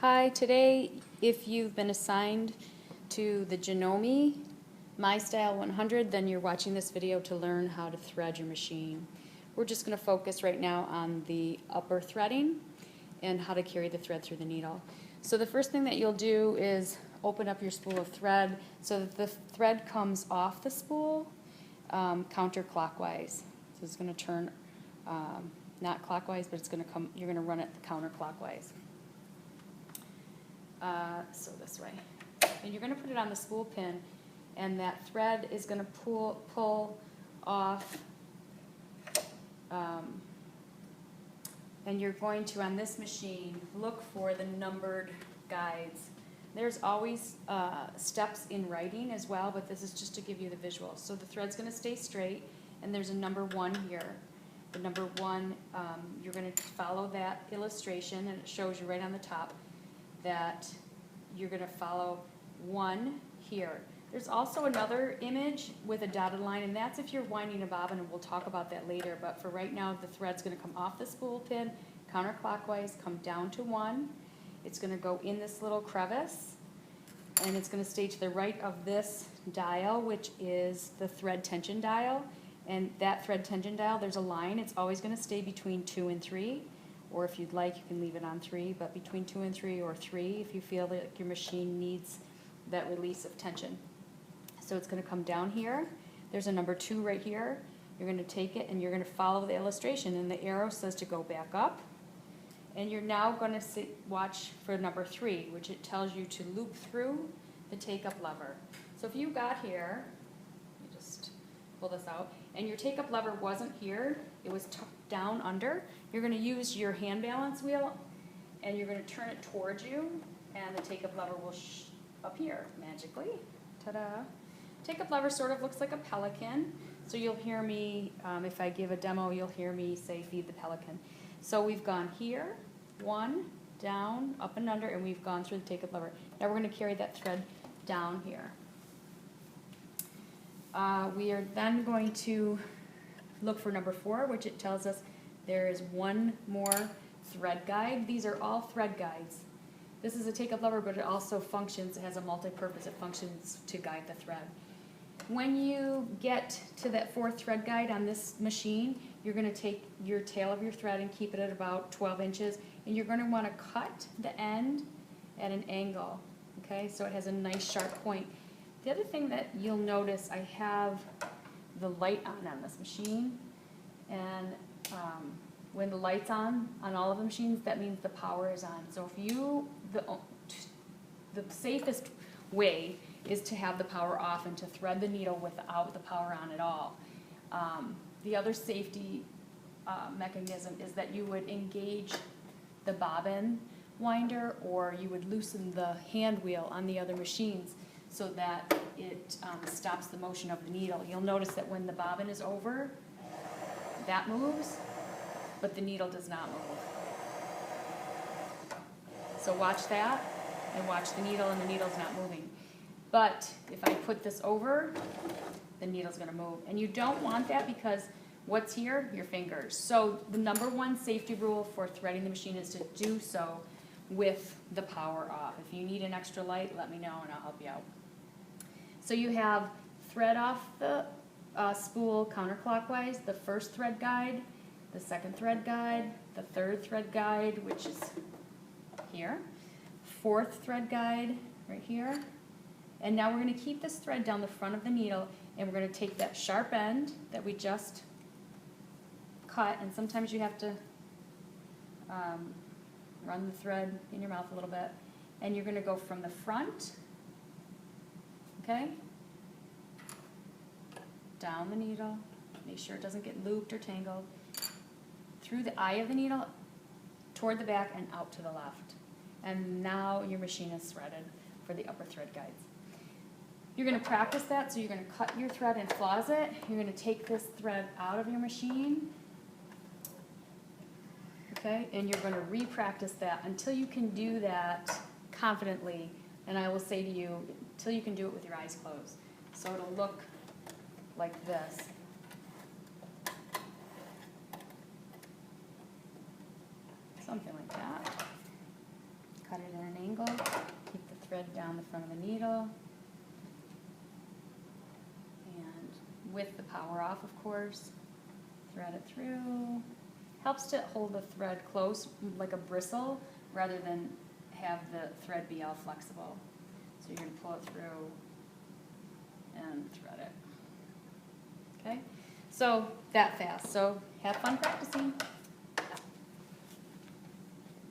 Hi, today if you've been assigned to the Janome MyStyle 100, then you're watching this video to learn how to thread your machine. We're just going to focus right now on the upper threading and how to carry the thread through the needle. So the first thing that you'll do is open up your spool of thread so that the thread comes off the spool counterclockwise. So it's going to turn not clockwise, but it's going to come. You're going to run it counterclockwise. So this way. And you're going to put it on the spool pin, and that thread is going to pull off, and you're going to, on this machine, look for the numbered guides. There's always steps in writing as well, but this is just to give you the visual. So the thread's going to stay straight, and there's a number 1 here. The number 1, you're going to follow that illustration, and it shows you right on the top that you're going to follow 1 here. There's also another image with a dotted line, and that's if you're winding a bobbin, and we'll talk about that later. But for right now, the thread's going to come off the spool pin, counterclockwise, come down to 1. It's going to go in this little crevice, and it's going to stay to the right of this dial, which is the thread tension dial. And that thread tension dial, there's a line. It's always going to stay between 2 and 3. Or if you'd like, you can leave it on 3, but between 2 and 3, or 3 if you feel that your machine needs that release of tension. So it's going to come down here. There's a number 2 right here. You're going to take it and you're going to follow the illustration, and the arrow says to go back up. And you're now going to watch for number 3, which it tells you to loop through the take-up lever. So if you got here, you just pull this out, and your take-up lever wasn't here, it was tucked down under, you're going to use your hand balance wheel, and you're going to turn it towards you, and the take-up lever will appear magically. Ta-da! Take-up lever sort of looks like a pelican, so you'll hear me, if I give a demo, you'll hear me say feed the pelican. So we've gone here, 1, down, up and under, and we've gone through the take-up lever. Now we're going to carry that thread down here. We are then going to look for number 4, which it tells us there is 1 more thread guide. These are all thread guides. This is a take-up lever, but it also functions, it has a multi-purpose, it functions to guide the thread. When you get to that 4th thread guide on this machine, you're going to take your tail of your thread and keep it at about 12 inches, and you're going to want to cut the end at an angle, okay, so it has a nice sharp point. The other thing that you'll notice, I have the light on this machine, and when the light's on all of the machines, that means the power is on. So if you, the safest way is to have the power off and to thread the needle without the power on at all. The other safety mechanism is that you would engage the bobbin winder, or you would loosen the hand wheel on the other machines so that it stops the motion of the needle. You'll notice that when the bobbin is over, that moves, but the needle does not move. So watch that, and watch the needle, and the needle's not moving. But if I put this over, the needle's going to move. And you don't want that, because what's here? Your fingers. So the number 1 safety rule for threading the machine is to do so with the power off. If you need an extra light, let me know and I'll help you out. So you have thread off the spool counterclockwise, the 1st thread guide, the 2nd thread guide, the 3rd thread guide, which is here, 4th thread guide right here. And now we're going to keep this thread down the front of the needle, and we're going to take that sharp end that we just cut, and sometimes you have to run the thread in your mouth a little bit, and you're going to go from the front, okay, down the needle, make sure it doesn't get looped or tangled, through the eye of the needle, toward the back, and out to the left. And now your machine is threaded for the upper thread guides. You're going to practice that, so you're going to cut your thread and floss it. You're going to take this thread out of your machine, okay, and you're going to re-practice that until you can do that confidently, and I will say to you, until you can do it with your eyes closed. So it'll look like this. Something like that. cut it at an angle. Keep the thread down the front of the needle. And with the power off, of course, thread it through. Helps to hold the thread close, like a bristle, rather than have the thread be all flexible. So you're going to pull it through and thread it. Okay? So that fast. So have fun practicing.